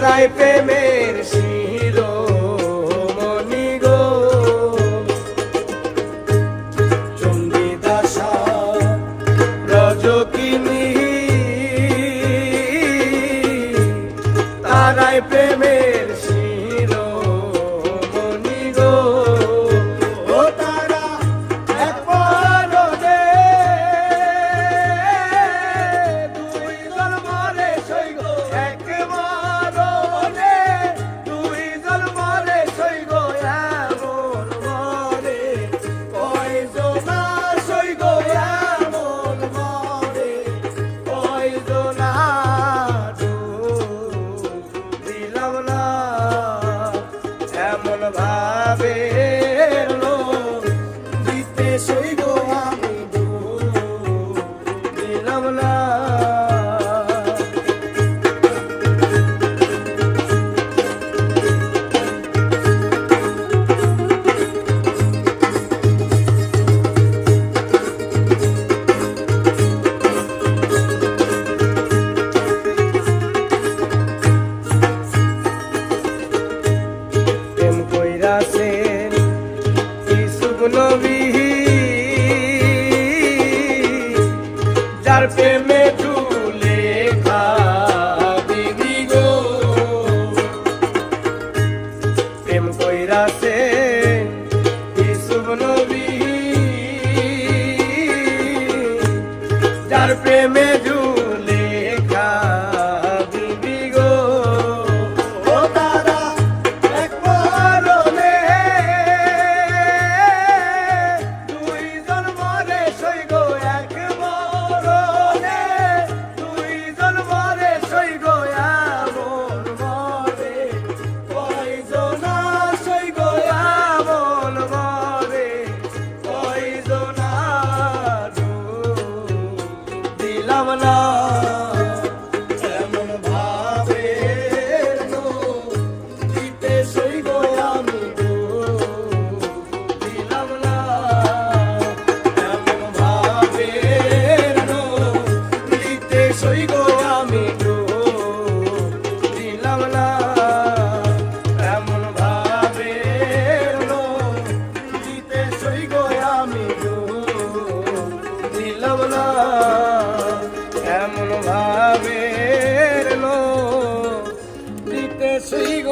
তারাই প্রেমের শিরোমণি গো। চণ্ডীদাসা ব্রজকিনী তারাই প্রেমের শিরোমণি গো। ও তারা এক পরনে দুই জন্মরে সইগ, এক মরণে দুই জন্মরে সইগ, এমন মরে কয়জনা সইগ, এমন মরে কয়জনা। দিলাম না এমন ভাবে দিতে সইগ আমি দিলাম না। প্রেম কইরাছেন ইসুফ নবী, যার প্রেমে জুলেখা বিবি গো। প্রেম কইরাছেন ইসুফ নবী, যার প্রেমে জুলেখা বিবি গো। ও তারা এক পরনে দুই জন্মরে সইগ, এক মরণে দুই জন্মরে সইগ, এমন মরে কয়জনা সইগ, এমন মরে কয়জনা। দিলাম না এমন ভাবে দিতে সইগ আমি দিলাম না এমন ভাবে দিতে সইগ আমি দিলাম না এমন ভাবে দিতে সইগ আমি দিলাম না এমন ভাবে দিতে সইগ।